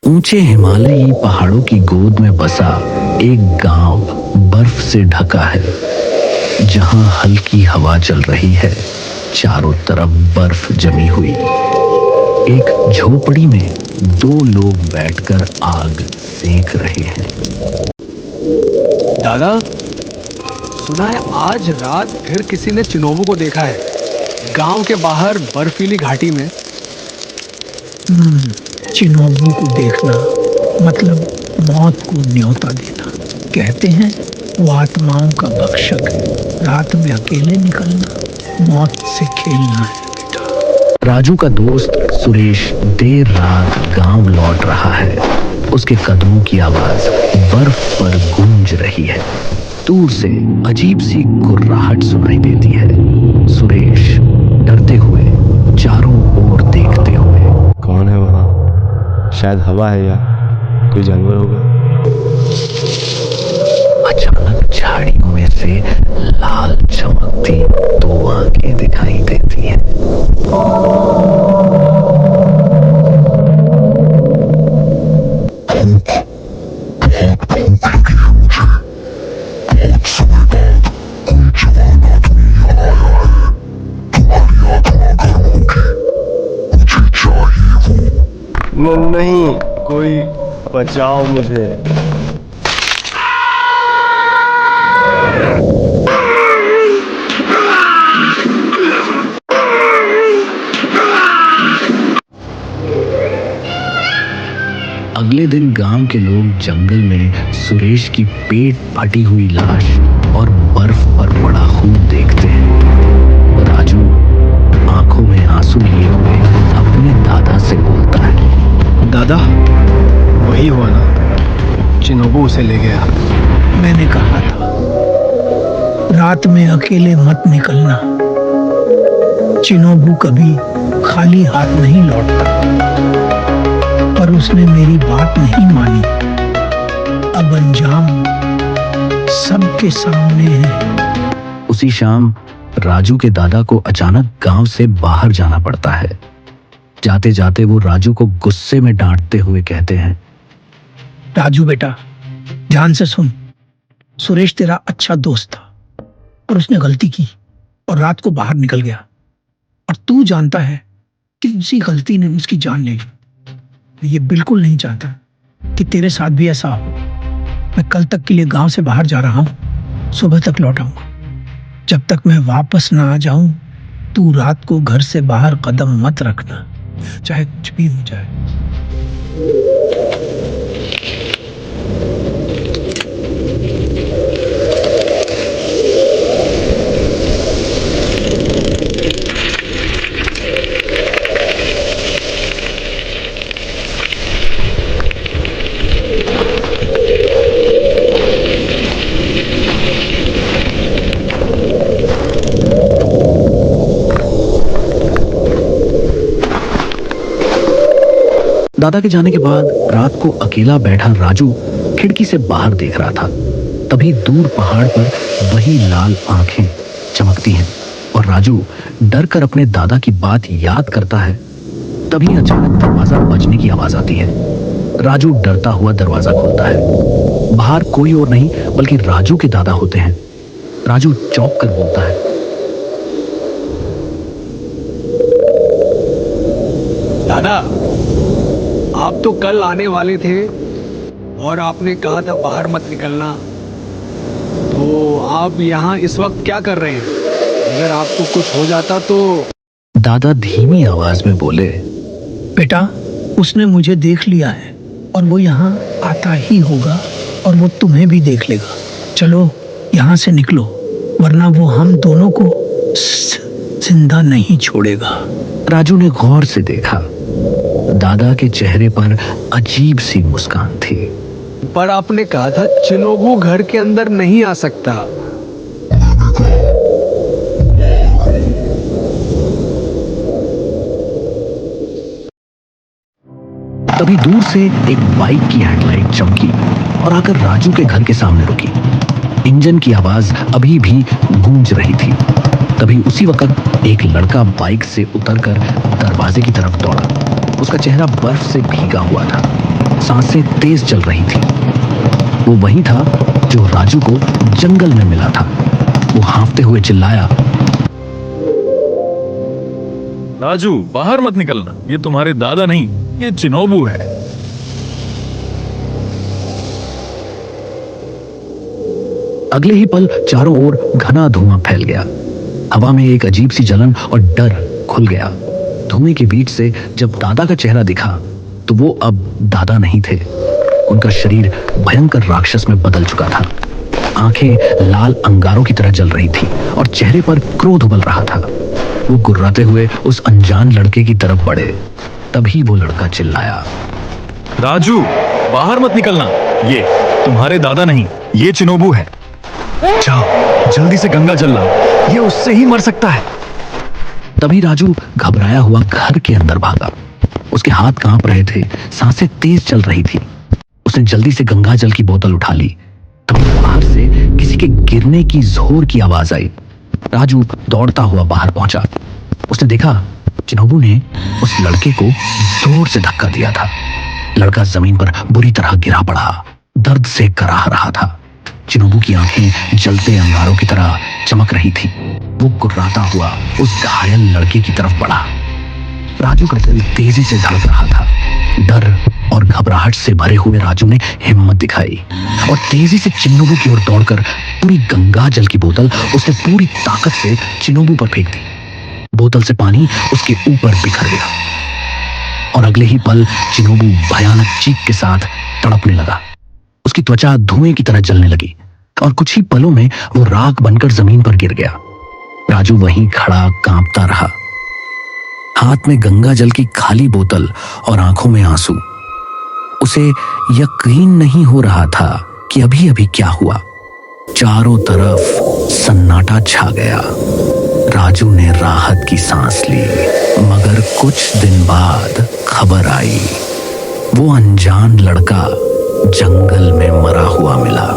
ऊंचे हिमालयी पहाड़ों की गोद में बसा एक गांव बर्फ से ढका है, जहां हल्की हवा चल रही है। चारों तरफ बर्फ जमी हुई। एक झोपड़ी में दो लोग बैठकर आग सेक रहे हैं। दादा, सुना है आज रात फिर किसी ने चिनोबू को देखा है, गांव के बाहर बर्फीली घाटी में। चिनोबू को देखना मतलब मौत को न्योता देना। कहते हैं वो आत्माओं का भक्षक है। रात में अकेले निकलना मौत से खेलना है बेटा। राजू का दोस्त सुरेश देर रात गांव लौट रहा है। उसके कदमों की आवाज बर्फ पर गूंज रही है। दूर से अजीब सी गुर्राहट सुनाई देती है। सुरेश डरते हुए चारों ओर देखते हुए, कौन है वहाँ? शायद हवा है या कोई जानवर होगा। अचानक झाड़ियों में से लाल चमकती दो आंखें दिखाई देती हैं। नहीं, कोई बचाओ मुझे। अगले दिन गांव के लोग जंगल में सुरेश की पेट फटी हुई लाश और बर्फ पर पड़ा खून देखते हैं। राजू आंखों में आंसू लिए हुए अपने दादा से बोलता है, दादा, वही हुआ ना, चिनोबू उसे ले गया। मैंने कहा था रात में अकेले मत निकलना। चिनोबू कभी खाली हाथ नहीं लौटता, पर उसने मेरी बात नहीं मानी। अब अंजाम सबके सामने है। उसी शाम राजू के दादा को अचानक गांव से बाहर जाना पड़ता है। जाते जाते वो राजू को गुस्से में डांटते हुए कहते हैं, राजू बेटा, ध्यान से सुन। सुरेश तेरा अच्छा दोस्त था और उसने गलती की और रात को बाहर निकल गया, और तू जानता है कि उसी गलती ने उसकी जान ले ली। मैं ये बिल्कुल नहीं चाहता कि तेरे साथ भी ऐसा हो। मैं कल तक के लिए गांव से बाहर जा रहा हूं, सुबह तक लौट आऊंगा। जब तक मैं वापस ना आ जाऊं, तू रात को घर से बाहर कदम मत रखना, चाहे कुछ भी हो जाए। दादा के जाने के बाद रात को अकेला बैठा राजू खिड़की से बाहर देख रहा था। तभी दूर पहाड़ पर वही लाल आंखें चमकती हैं और राजू डर कर अपने दादा की बात याद करता है। तभी अचानक दरवाजा बजने की आवाज आती है। राजू डरता हुआ दरवाजा खोलता है। बाहर कोई और नहीं बल्कि राजू के दादा होते हैं। राजू चौंक कर बोलता है, दादा, आप तो कल आने वाले थे और आपने कहा था बाहर मत निकलना, तो आप यहाँ इस वक्त क्या कर रहे हैं? अगर आपको कुछ हो जाता तो। दादा धीमी आवाज में बोले, बेटा, उसने मुझे देख लिया है और वो यहाँ आता ही होगा और वो तुम्हें भी देख लेगा। चलो यहाँ से निकलो, वरना वो हम दोनों को जिंदा नहीं छोड़ेगा। राजू ने गौर से देखा। दादा के चेहरे पर अजीब सी मुस्कान थी। पर आपने कहा था चिनोबू घर के अंदर नहीं आ सकता। तभी दूर से एक बाइक की हेडलाइट चमकी और आकर राजू के घर के सामने रुकी। इंजन की आवाज अभी भी गूंज रही थी। तभी उसी वक्त एक लड़का बाइक से उतरकर दरवाजे की तरफ दौड़ा। उसका चेहरा बर्फ से भीगा हुआ था। सांसें तेज चल रही थी। वो वही था जो राजू को जंगल में मिला था। वो हांफते हुए चिल्लाया, राजू, बाहर मत निकलना, ये तुम्हारे दादा नहीं, ये चिनोबू है। अगले ही पल चारों ओर घना धुआं फैल गया। हवा में एक अजीब सी जलन और डर खुल गया। धुएं के बीच से जब दादा का चेहरा दिखा तो वो अब दादा नहीं थे। उनका शरीर भयंकर राक्षस में बदल चुका था। आंखें लाल अंगारों की तरह जल रही थी और चेहरे पर क्रोध उबल रहा था। वो गुर्राते हुए उस अनजान लड़के की तरफ बढ़े। तभी वो लड़का चिल्लाया, राजू, बाहर मत निकलना, ये तुम्हारे दादा नहीं, ये चिनोबू है। जाओ, जल्दी से गंगा जल लाओ, ये उससे ही मर सकता है। तभी राजू घबराया हुआ घर के अंदर भागा। उसके हाथ कांप रहे थे, सांसें तेज चल रही थी। उसने जल्दी से गंगा जल की बोतल उठा ली। तभी बाहर से किसी के गिरने की जोर की आवाज आई। राजू दौड़ता हुआ बाहर पहुंचा। उसने देखा चिनोबू ने उस लड़के को जोर से धक्का दिया था। लड़का जमीन पर बुरी तरह गिरा पड़ा, दर्द से कराह रहा था। चिनोबू की आंखें जलते अंगारों की तरह चमक रही थी। वो गुर्राता हुआ उस घायल लड़के की तरफ बढ़ा। राजू का दिल तेजी से धड़क रहा था। डर और घबराहट से भरे हुए राजू ने हिम्मत दिखाई और तेजी से चिनोबू की ओर दौड़कर पूरी गंगा जल की बोतल उसने पूरी ताकत से चिनोबू पर फेंक दी। बोतल से पानी उसके ऊपर बिखर गया और अगले ही पल चिनोबू भयानक चीख के साथ तड़पने लगा। उसकी त्वचा धुएं की तरह जलने लगी और कुछ ही पलों में वो राख बनकर जमीन पर गिर गया। राजू वहीं खड़ा कांपता रहा, हाथ में गंगा जल की खाली बोतल और आंखों में आंसू। उसे यकीन नहीं हो रहा था कि अभी अभी क्या हुआ। चारों तरफ सन्नाटा छा गया। राजू ने राहत की सांस ली, मगर कुछ दिन बाद खबर आई। वो अनजान लड़का जंगल में मरा हुआ मिला।